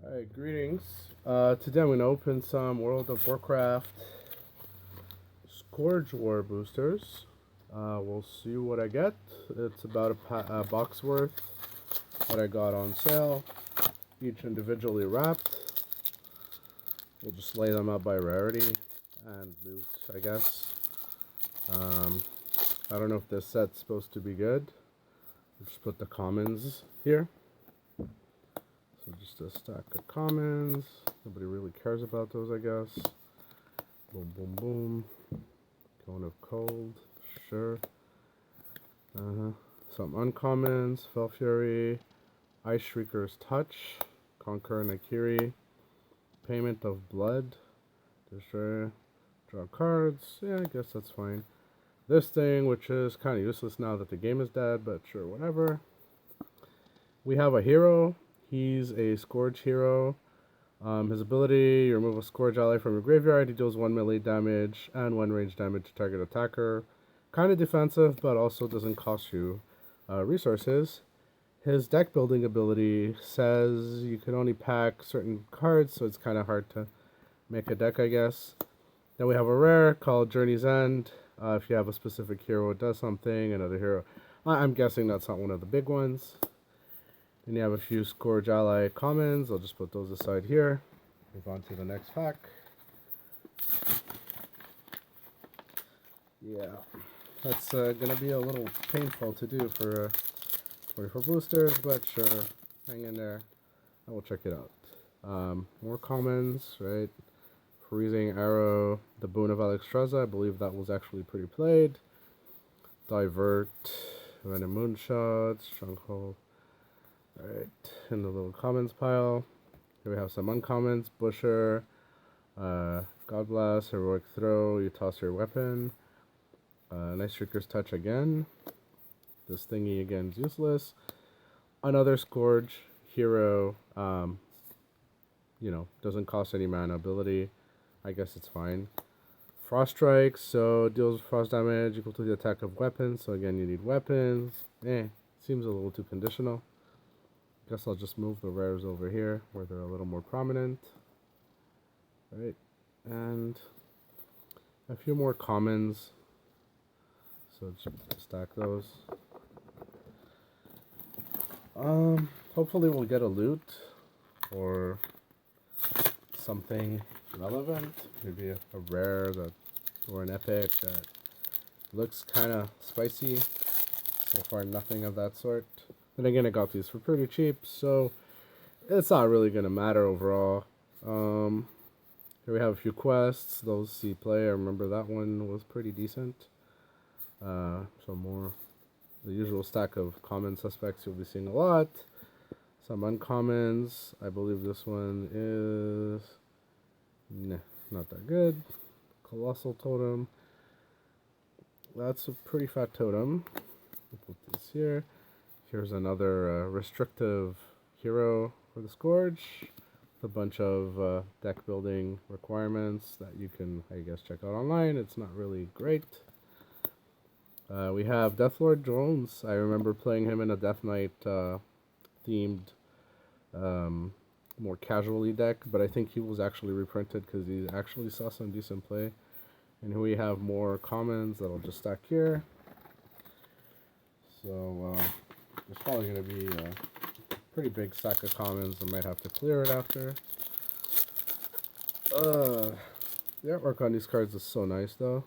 Alright, greetings. Today I'm going to open some World of Warcraft Scourgewar boosters. We'll see what I get. It's about a box worth what I got on sale, each individually wrapped. We'll just lay them out by rarity and loot, I guess. I don't know if this set's supposed to be good. We'll just put the commons here. So just a stack of commons. Nobody really cares about those, I guess. Boom, boom, boom. Cone of Cold, sure. Some uncommons. Fell Fury, Ice Shrieker's Touch, Conquer Nakiri, Payment of Blood, Destroy, draw cards. Yeah, I guess that's fine. This thing, which is kind of useless now that the game is dead, but sure, whatever. We have a hero. He's a Scourge hero. His ability, you remove a Scourge ally from your graveyard. He deals 1 melee damage and 1 range damage to target attacker. Kind of defensive, but also doesn't cost you resources. His deck building ability says you can only pack certain cards, so it's kind of hard to make a deck, I guess. Then we have a rare called Journey's End. If you have a specific hero, it does something. Another hero. I'm guessing that's not one of the big ones. Then you have a few Scourge ally commons. I'll just put those aside here. Move on to the next pack. Yeah, that's going to be a little painful to do for 44 boosters, but sure, hang in there. I will check it out. More commons, right? Freezing Arrow, the Boon of Alexstrasza. I believe that was actually pretty played. Divert, Venom Moonshot, Stronghold. Alright, in the little commons pile. Here we have some uncommons. Busher, God Blast, Heroic Throw, you toss your weapon. Nice Shrieker's Touch again. This thingy again is useless. Another Scourge hero, doesn't cost any mana ability. I guess it's fine. Frost Strike, so deals frost damage equal to the attack of weapons. So again, you need weapons. Seems a little too conditional. Guess I'll just move the rares over here where they're a little more prominent. Right, and a few more commons. So just stack those. Hopefully we'll get a loot or something relevant. Maybe a rare or an epic that looks kind of spicy. So far, nothing of that sort. And again, I got these for pretty cheap, so it's not really going to matter overall. Here we have a few quests. Those see play. I remember that one was pretty decent. Some more. The usual stack of common suspects you'll be seeing a lot. Some uncommons. I believe this one is... Nah, not that good. Colossal Totem. That's a pretty fat totem. We'll put this here. Here's another restrictive hero for the Scourge. With a bunch of deck building requirements that you can, I guess, check out online. It's not really great. We have Deathlord Jones. I remember playing him in a Death Knight themed, more casually deck, but I think he was actually reprinted because he actually saw some decent play. And here we have more commons that I'll just stack here. So there's probably going to be a pretty big stack of commons. I might have to clear it after. The artwork on these cards is so nice though.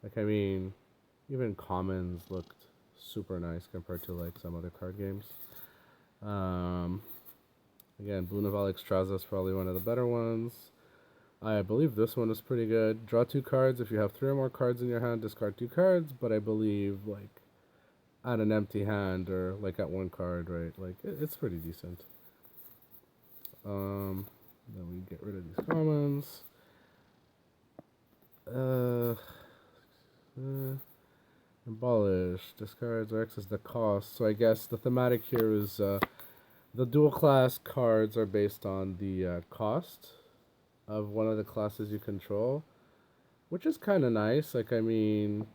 Like, I mean, even commons looked super nice compared to like some other card games. Again, Boon of Alexstrasza is probably one of the better ones. I believe this one is pretty good. Draw 2 cards. If you have 3 or more cards in your hand, discard 2 cards. But I believe like at an empty hand or like at 1 card, right? Like it's pretty decent. Then we get rid of these commons. Abolish. Discards or access the cost. So I guess the thematic here is the dual class cards are based on the cost of one of the classes you control, which is kind of nice. Like, I mean,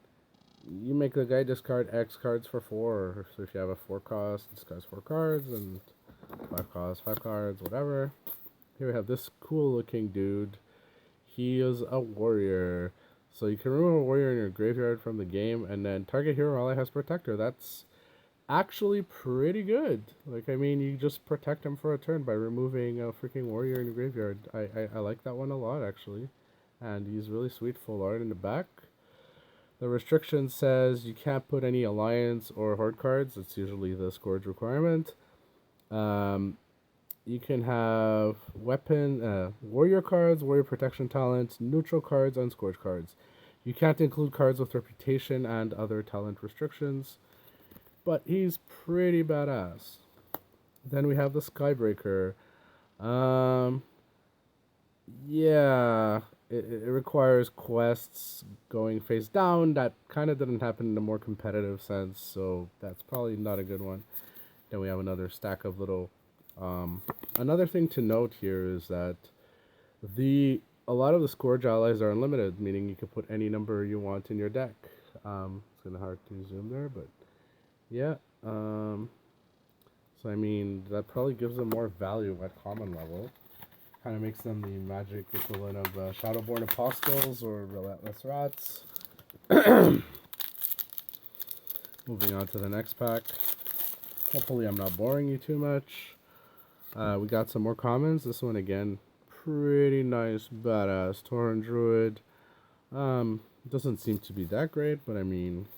you make the guy discard X cards for 4. So if you have a 4 cost, discards 4 cards, and 5 cost, 5 cards, whatever. Here we have this cool looking dude. He is a warrior. So you can remove a warrior in your graveyard from the game, and then target hero ally has protector. That's actually pretty good. Like, I mean, you just protect him for a turn by removing a freaking warrior in your graveyard. I like that one a lot, actually. And he's really sweet, full art in the back. The restriction says you can't put any alliance or horde cards. It's usually the Scourge requirement. You can have warrior cards, warrior protection talents, neutral cards, and Scourge cards. You can't include cards with reputation and other talent restrictions, but he's pretty badass. Then we have the Skybreaker. Yeah, it requires quests going face down. That kind of didn't happen in a more competitive sense, so that's probably not a good one. Then we have another stack of little. Another thing to note here is that a lot of the Scourge allies are unlimited, meaning you can put any number you want in your deck. It's kind of hard to zoom there, but yeah. So I mean, that probably gives them more value at common level. Kind of makes them the magic equivalent of Shadowborn Apostles or Relentless Rats. Moving on to the next pack. Hopefully I'm not boring you too much. We got some more commons. This one again, pretty nice, badass Tauren Druid. Doesn't seem to be that great, but I mean,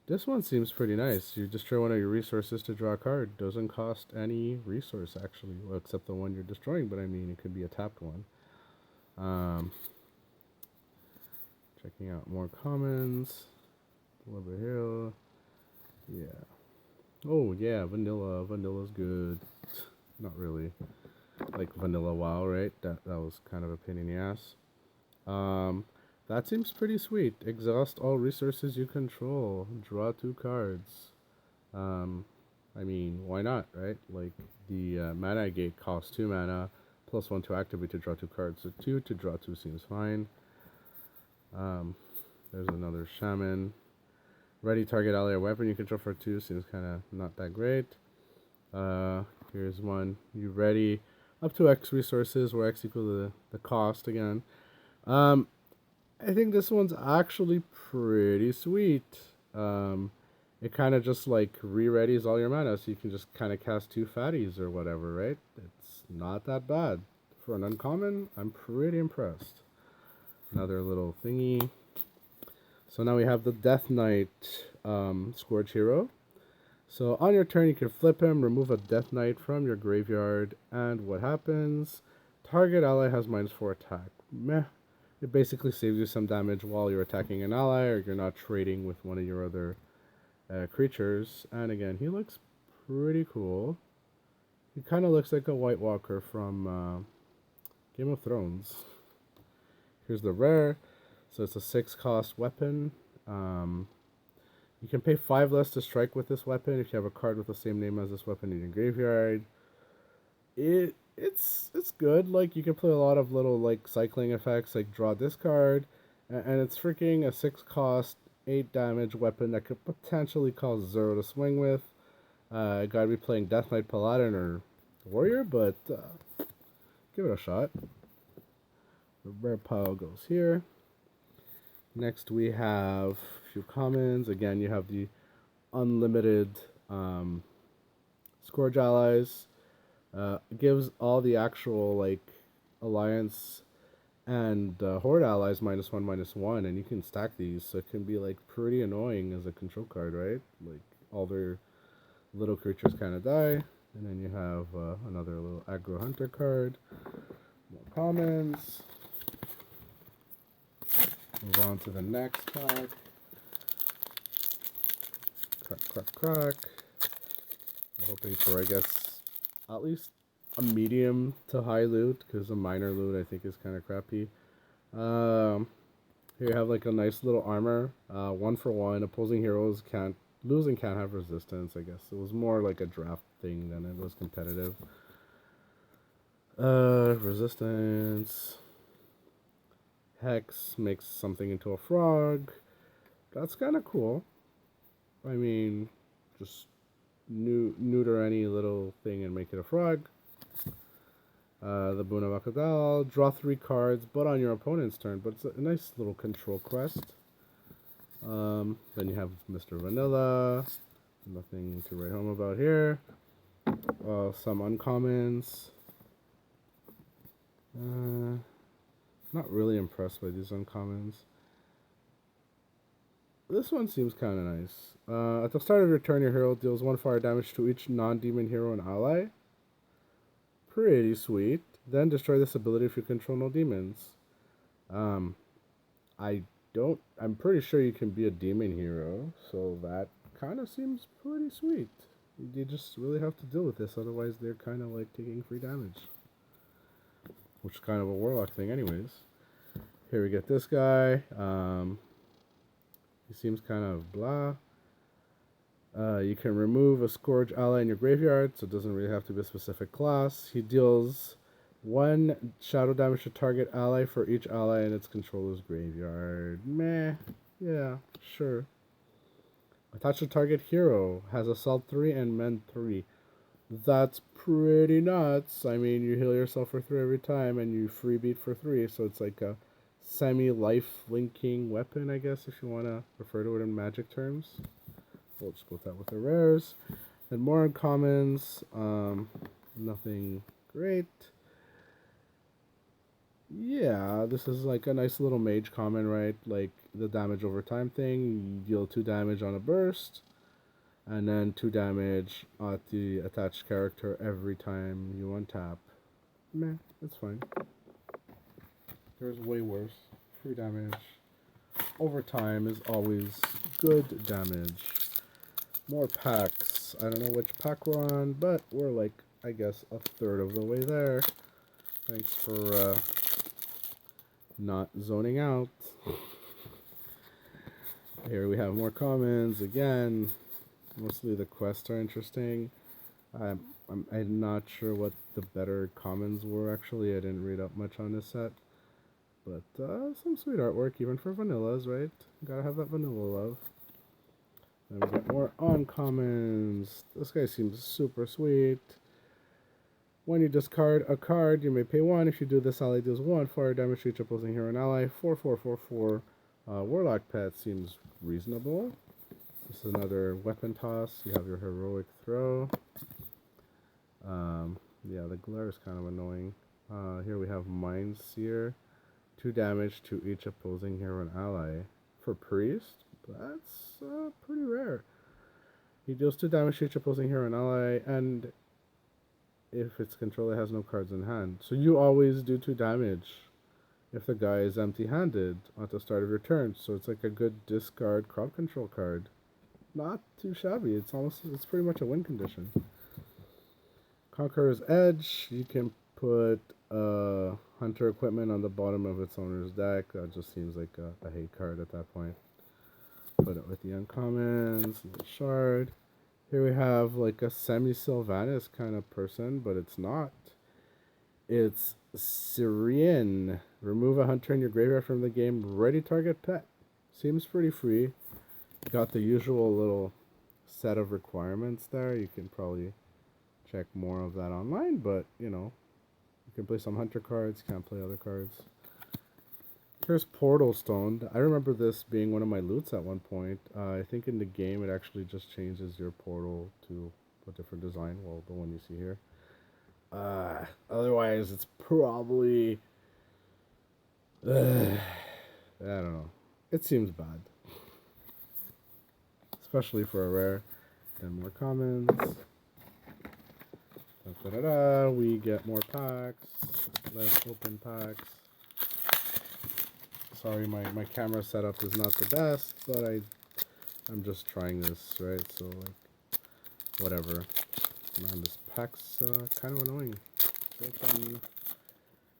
this one seems pretty nice. You destroy one of your resources to draw a card. Doesn't cost any resource, actually, well, except the one you're destroying, but I mean, it could be a tapped one. Checking out more commons. Deliver Hill. Yeah. Oh, yeah, vanilla. Vanilla's good. Not really. Like vanilla WoW, right? That was kind of a pain in the ass. That seems pretty sweet. Exhaust all resources you control. Draw 2 cards. I mean, why not, right? Like, the mana gate costs 2 mana, plus 1 to activate to draw 2 cards. So 2 to draw 2 seems fine. There's another Shaman. Ready target ally or weapon you control for 2 seems kind of not that great. Here's one. You ready up to X resources, where X equals the cost again. I think this one's actually pretty sweet. It kind of just like re-readies all your mana, so you can just kind of cast 2 fatties or whatever, right? It's not that bad. For an uncommon, I'm pretty impressed. Another little thingy. So now we have the Death Knight Scourge hero. So on your turn, you can flip him, remove a Death Knight from your graveyard, and what happens? Target ally has -4 attack. Meh. It basically saves you some damage while you're attacking an ally, or you're not trading with one of your other creatures. And again, he looks pretty cool. He kind of looks like a White Walker from Game of Thrones. Here's the rare. So it's a 6-cost weapon. You can pay 5 less to strike with this weapon if you have a card with the same name as this weapon in your graveyard. It's good. Like, you can play a lot of little like cycling effects, like draw this card, and it's freaking a 6-cost, 8 damage weapon that could potentially cost 0 to swing with. Gotta be playing Death Knight Paladin or Warrior, but give it a shot. The rare pile goes here. Next we have a few commons. Again, you have the unlimited Scourge allies. Gives all the actual like alliance and horde allies -1/-1, and you can stack these, so it can be like pretty annoying as a control card, right? Like all their little creatures kind of die, and then you have another little aggro hunter card. More commons. Move on to the next pack. Crack. I'm hoping for, I guess, at least a medium to high loot, because a minor loot I think is kind of crappy. Here you have like a nice little armor. 1-for-1. Opposing heroes can't lose and can't have resistance, I guess. It was more like a draft thing than it was competitive. Resistance. Hex makes something into a frog. That's kind of cool. I mean, just neuter any little thing and make it a frog. The Boon of Akadal, draw 3 cards, but on your opponent's turn. But it's a nice little control quest. Then you have Mr. Vanilla. Nothing to write home about here. Some uncommons. Not really impressed by these uncommons. This one seems kind of nice. At the start of your turn, your hero deals 1 fire damage to each non-demon hero and ally. Pretty sweet. Then destroy this ability if you control no demons. I'm pretty sure you can be a demon hero, so that kind of seems pretty sweet. You just really have to deal with this, otherwise they're kind of like taking free damage. Which is kind of a warlock thing anyways. Here we get this guy. He seems kind of blah. You can remove a Scourge ally in your graveyard, so it doesn't really have to be a specific class. He deals 1 shadow damage to target ally for each ally in its controller's graveyard. Meh. Yeah, sure. Attach to target hero. Has Assault 3 and Mend 3. That's pretty nuts. I mean, you heal yourself for 3 every time, and you freebeat for 3, so it's like a semi-life linking weapon, I guess, if you want to refer to it in magic terms. We'll just go with that with the rares. And more uncommons. Nothing great. Yeah, this is like a nice little mage common, right? Like the damage over time thing. You deal 2 damage on a burst. And then 2 damage at the attached character every time you untap. Meh, it's fine. There's way worse. 3 damage. Over time is always good damage. More packs. I don't know which pack we're on, but we're like, I guess, a third of the way there. Thanks for not zoning out. Here we have more commons again. Mostly the quests are interesting. I'm not sure what the better commons were actually. I didn't read up much on this set. But some sweet artwork even for vanillas, right? Gotta have that vanilla love. Then we get more uncommons. This guy seems super sweet. When you discard a card, you may pay 1. If you do this, ally deals 1 fire damage to each opposing hero and ally. 4/4/4/4. Warlock pet seems reasonable. This is another weapon toss. You have your heroic throw. Yeah, the glare is kind of annoying. Here we have Mind Seer. 2 damage to each opposing hero and ally. For priest, that's pretty rare. He deals 2 damage to each opposing hero and ally, and if its controller has no cards in hand. So you always do 2 damage if the guy is empty-handed at the start of your turn. So it's like a good discard crowd control card. Not too shabby. It's pretty much a win condition. Conqueror's Edge. You can put Hunter equipment on the bottom of its owner's deck. That just seems like a hate card at that point. Put it with the uncommons, the shard. Here we have like a semi-Sylvanas kind of person, but it's not. It's Syrian. Remove a hunter in your graveyard from the game. Ready target pet. Seems pretty free. Got the usual little set of requirements there. You can probably check more of that online, but you know, you can play some hunter cards, can't play other cards. Here's Portal Stone. I remember this being one of my loots at one point. I think in the game it actually just changes your portal to a different design. Well, the one you see here. Otherwise, it's probably... I don't know. It seems bad. Especially for a rare. Then more commons. Da-da-da-da. We get more packs. Let's open packs. Sorry, my camera setup is not the best, but I'm just trying this, right? So like, whatever. Man, this pack's kind of annoying.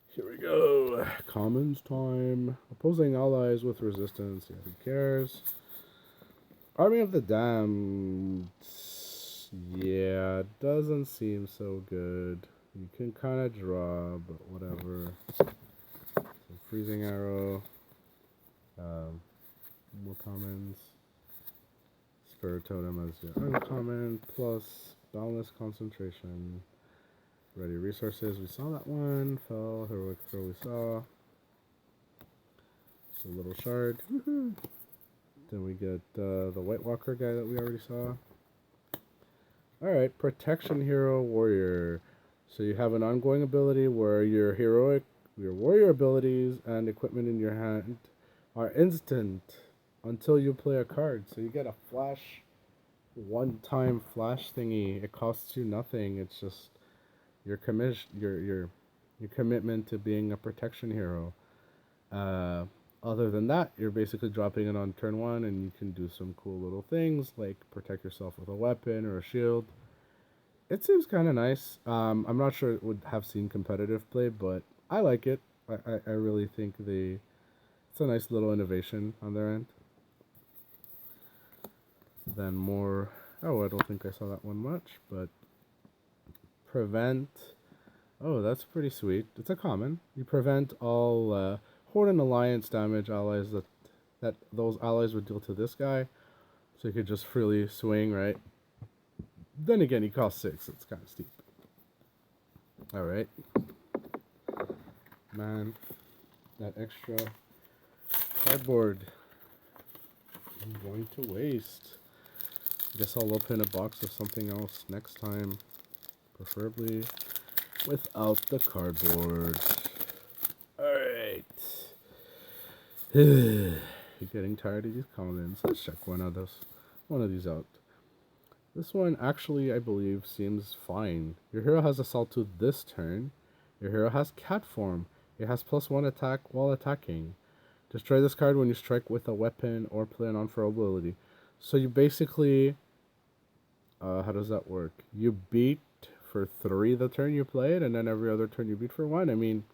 Here we go. Commons time. Opposing allies with resistance. Yeah, who cares? Army of the Damned. Yeah, doesn't seem so good. You can kind of draw, but whatever. Some freezing arrow. More commons. Spirit Totem as your uncommon, plus boundless concentration. Ready resources, we saw that one. Fell, heroic throw, we saw. It's a little shard. Woohoo! Then we get the White Walker guy that we already saw. Alright, Protection Hero Warrior. So you have an ongoing ability where your warrior abilities and equipment in your hand are instant until you play a card. So you get a flash, one-time flash thingy. It costs you nothing. It's just your commitment to being a protection hero. Other than that, you're basically dropping it on turn 1, and you can do some cool little things like protect yourself with a weapon or a shield. It seems kind of nice. I'm not sure it would have seen competitive play, but I like it. I really think it's a nice little innovation on their end. Then more. Oh, I don't think I saw that one much, but prevent. Oh, that's pretty sweet. It's a common. You prevent all Horde and Alliance damage allies that those allies would deal to this guy. So you could just freely swing, right? Then again, he costs 6. It's kind of steep. Alright. Man, that extra cardboard I'm going to waste. I guess I'll open a box of something else next time. Preferably without the cardboard. Alright. You're getting tired of these comments. Let's check one of these out. This one actually, I believe, seems fine. Your hero has Assault 2 this turn. Your hero has Cat Form. It has +1 attack while attacking. Destroy this card when you strike with a weapon or play an on-throw ability. So you basically, how does that work? You beat for 3 the turn you play it, and then every other turn you beat for 1. I mean,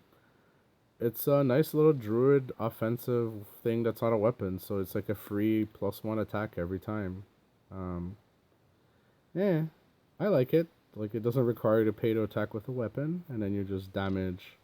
it's a nice little druid offensive thing that's not a weapon, so it's like a free +1 attack every time. Yeah, I like it. Like, it doesn't require you to pay to attack with a weapon, and then you just damage,